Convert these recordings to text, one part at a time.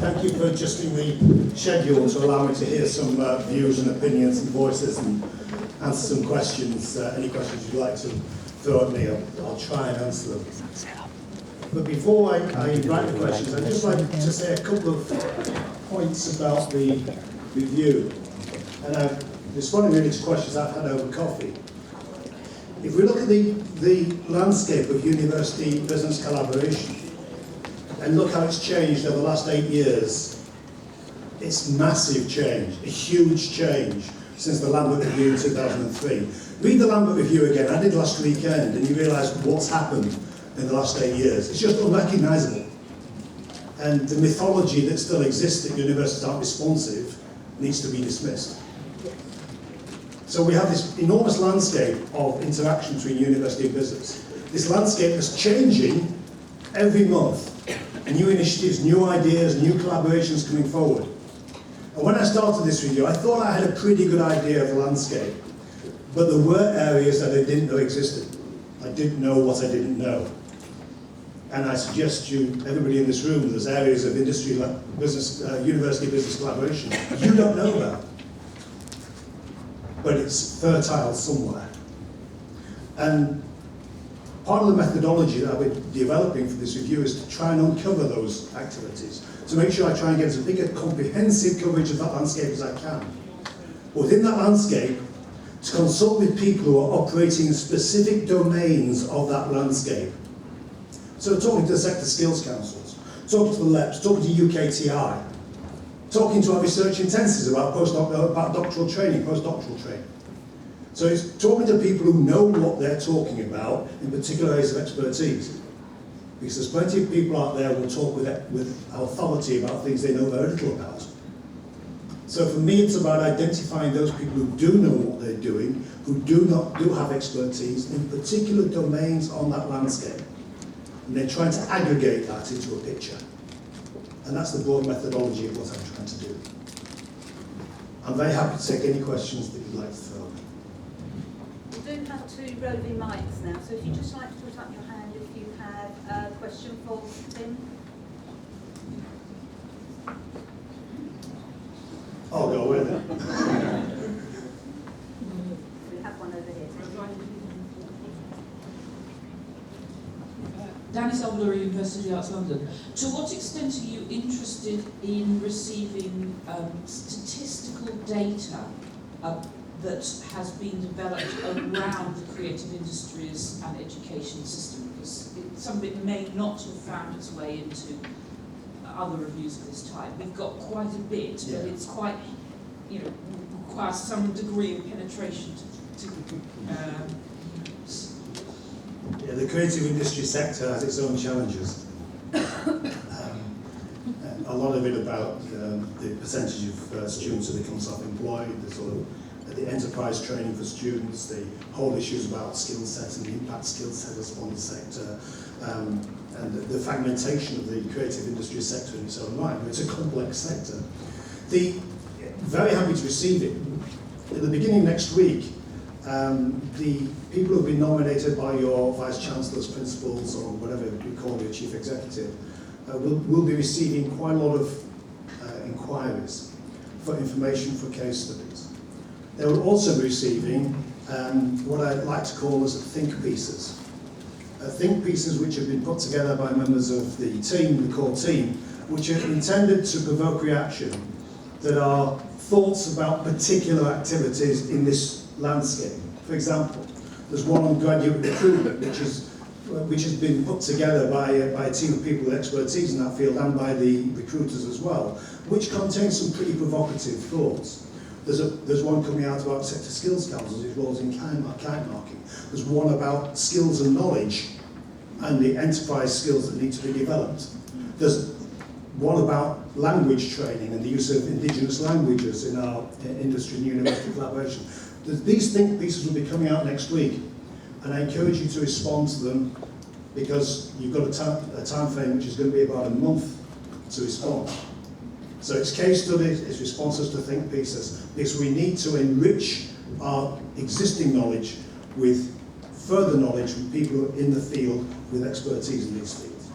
Thank you for adjusting the schedule to allow me to hear some views and opinions and voices and answer some questions. Any questions you'd like to throw at me, I'll try and answer them. But before I invite the questions, I'd just like to say a couple of points about the review. And I'm responding really to questions I've had over coffee. If we look at the landscape of university business collaboration and look how it's changed over the last 8 years, it's massive change, a huge change since the Lambert Review in 2003. Read the Lambert Review again, I did last weekend, and you realise what's happened in the last 8 years. It's just unrecognisable. And the mythology that still exists that universities aren't responsive needs to be dismissed. So we have this enormous landscape of interaction between university and business. This landscape is changing every month. New initiatives, new ideas, new collaborations coming forward. And when I started this review, I thought I had a pretty good idea of the landscape. But there were areas that I didn't know existed. I didn't know what I didn't know. And I suggest to everybody in this room, there's areas of industry, business, university business collaboration you don't know about. But it's fertile somewhere. And part of the methodology that I've been developing for this review is to try and uncover those activities, to make sure I try and get as big a comprehensive coverage of that landscape as I can. Within that landscape, to consult with people who are operating in specific domains of that landscape. So talking to the sector skills councils, talking to the LEPs, talking to UKTI, talking to our research intensives about doctoral training, postdoctoral training. So it's talking to people who know what they're talking about in particular areas of expertise. Because there's plenty of people out there who will talk with authority about things they know very little about. So for me, it's about identifying those people who do know what they're doing, who do have expertise in particular domains on that landscape. And they're trying to aggregate that into a picture. And that's the broad methodology of what I'm trying to do. I'm very happy to take any questions that you'd like to throw at me. We do have two roving mics now, so if you'd just like to put up your hand if you have a question for Tim. I'll go with it. We have one over here. Danny Salvador, University of the Arts London. To what extent are you interested in receiving statistical data that has been developed around the creative industries and education system? Because some of it may not have found its way into other reviews of this type. We've got quite a bit, but it's quite, requires some degree of penetration Yeah, the creative industry sector has its own challenges. A lot of it about the percentage of students who become self-employed, the sort of the enterprise training for students, the whole issues about skill sets and the impact skill set of the sector, and the fragmentation of the creative industry sector in its own right. It's a complex sector. Very happy to receive it. At the beginning of next week, the people who have been nominated by your vice-chancellors, principals, or whatever you call your chief executive, will be receiving quite a lot of inquiries for information for case studies. They will also be receiving what I'd like to call as think pieces. Think pieces which have been put together by members of the team, the core team, which are intended to provoke reaction, that are thoughts about particular activities in this landscape. For example, there's one on graduate recruitment, which has been put together by a team of people with expertise in that field and by the recruiters as well, which contains some pretty provocative thoughts. There's one coming out about sector skills councils, whose roles in kite marking. There's one about skills and knowledge and the enterprise skills that need to be developed. There's one about language training and the use of indigenous languages in our industry and university collaboration. These think pieces will be coming out next week, and I encourage you to respond to them because you've got a time frame which is going to be about a month to respond. So it's case studies, it's responses to think pieces, because we need to enrich our existing knowledge with further knowledge from people in the field with expertise in these fields.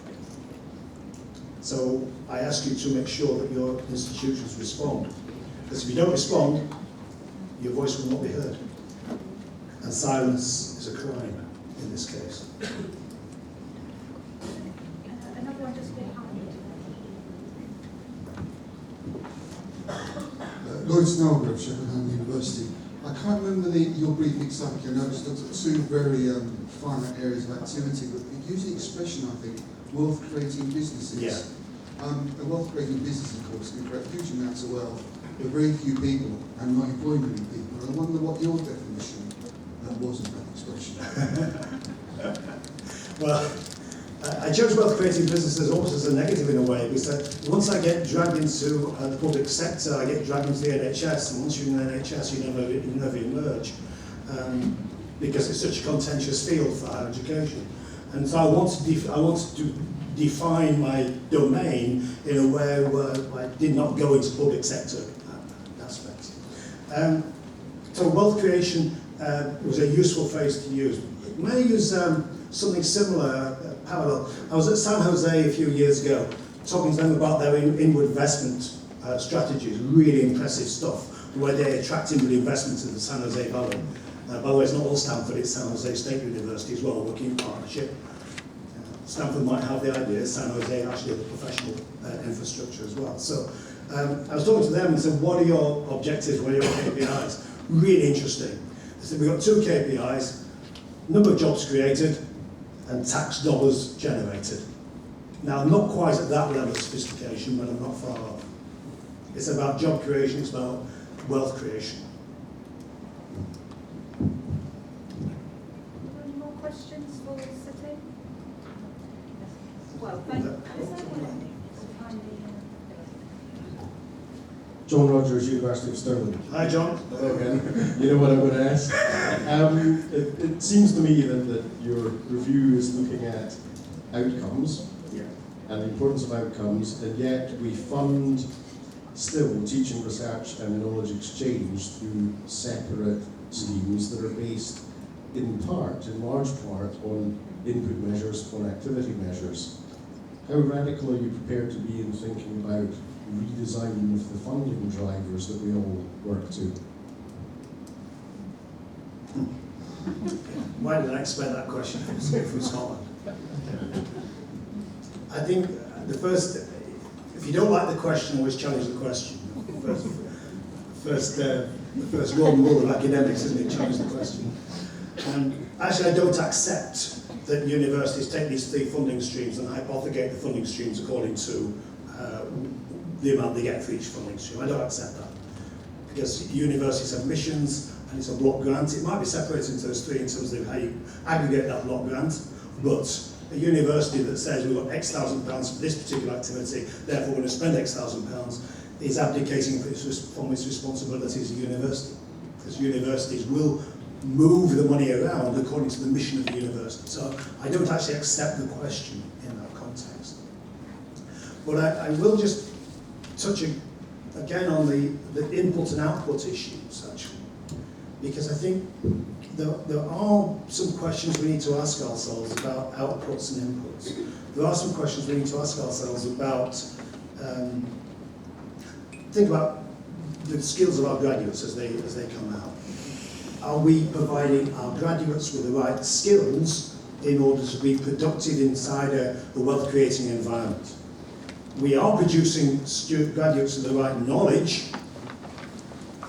So I ask you to make sure that your institutions respond. Because if you don't respond, your voice will not be heard. And silence is a crime in this case. Another one just behind. Lloyd Snellgrove, Sheffield University. I can't remember your brief example. I noticed looked at two very finite areas of activity, but you use the expression, I think, wealth creating businesses. Yeah. A wealth creating business, of course, can create huge amounts of wealth for very few people and not employ many people. I wonder what your definition was of that expression. Well, I chose wealth creating businesses almost as a negative in a way, because once I get dragged into the public sector, I get dragged into the NHS, and once you're in the NHS, you never emerge, because it's such a contentious field for higher education. And so I want to define my domain in a way where I did not go into public sector aspects. So wealth creation was a useful phrase to use. May I use something similar, parallel? I was at San Jose a few years ago talking to them about their inward investment strategies, really impressive stuff, where they attract inward investment in the San Jose Valley. By the way, it's not all Stanford, it's San Jose State University as well, working in partnership. Stanford might have the ideas, San Jose actually has the professional infrastructure as well. So I was talking to them and said, what are your objectives, what are your KPIs? Really interesting. They said, we've got two KPIs, number of jobs created and tax dollars generated. Now, I'm not quite at that level of sophistication, but I'm not far off. It's about job creation, it's about wealth creation. Any more questions for City? Well, thank you. John Rogers, University of Stirling. Hi, John. Hello again. You know what I'm going to ask. It seems to me that your review is looking at outcomes and the importance of outcomes, and yet we fund still teaching, research and knowledge exchange through separate schemes that are based in large part, on input measures, on activity measures. How radical are you prepared to be in thinking about redesign of the funding drivers that we all work to? Why did I expect that question from Scotland? I think the first, if you don't like the question, always challenge the question. The first golden rule of academics, isn't it? Challenge the question. Actually, I don't accept that universities take these three funding streams and hypothecate the funding streams according to the amount they get for each funding stream. I don't accept that. Because universities have missions and it's a block grant. It might be separated into those three in terms of how you aggregate that block grant, but a university that says we've got X thousand pounds for this particular activity, therefore we're going to spend X thousand pounds, is abdicating from its responsibility as a university. Because universities will move the money around according to the mission of the university. So I don't actually accept the question in that context. But I will just touch again on the input and output issues, actually. Because I think there are some questions we need to ask ourselves about outputs and inputs. There are some questions we need to ask ourselves about, think about the skills of our graduates as they come out. Are we providing our graduates with the right skills in order to be productive inside a wealth-creating environment? We are producing graduates with the right knowledge,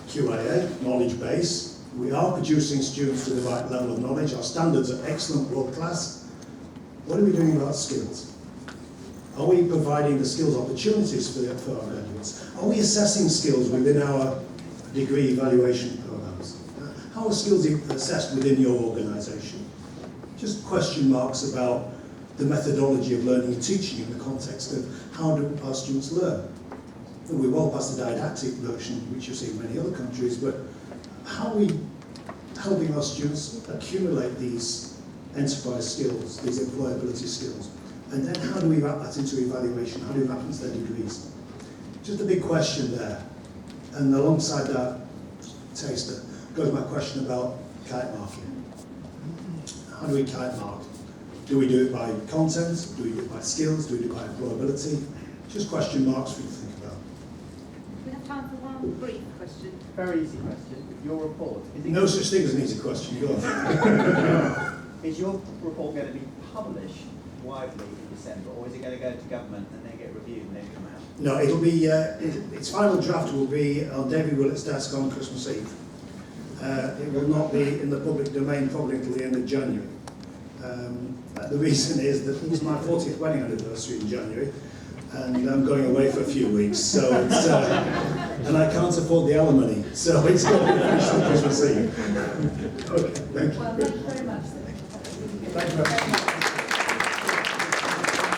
QAA, knowledge base. We are producing students with the right level of knowledge. Our standards are excellent, world class. What are we doing about skills? Are we providing the skills opportunities for our graduates? Are we assessing skills within our degree evaluation programs? How are skills assessed within your organisation? Just question marks about the methodology of learning and teaching in the context of how do our students learn. We're well past the didactic version, which you see in many other countries, but how are we helping our students accumulate these enterprise skills, these employability skills? And then how do we wrap that into evaluation? How do we wrap it into their degrees? Just a big question there. And alongside that, Taster, goes my question about kite marking. How do we kite mark? Do we do it by content? Do we do it by skills? Do we do it by employability? just question marks for you to think about. We have time for one brief question. Very easy question. Your report, is it No such thing as an easy question, go on. is your report going to be published widely in December, or is it going to go to government and then get reviewed and then come out? No, it'll be, its final draft will be on David Willett's desk on Christmas Eve. It will not be in the public domain probably until the end of January. The reason is that it's my 40th wedding anniversary in January, and I'm going away for a few weeks, so it's, and I can't afford the alimony, so it's got to be finished on Christmas Eve. Okay, thank you. Well, thank you very much. Thank you very much.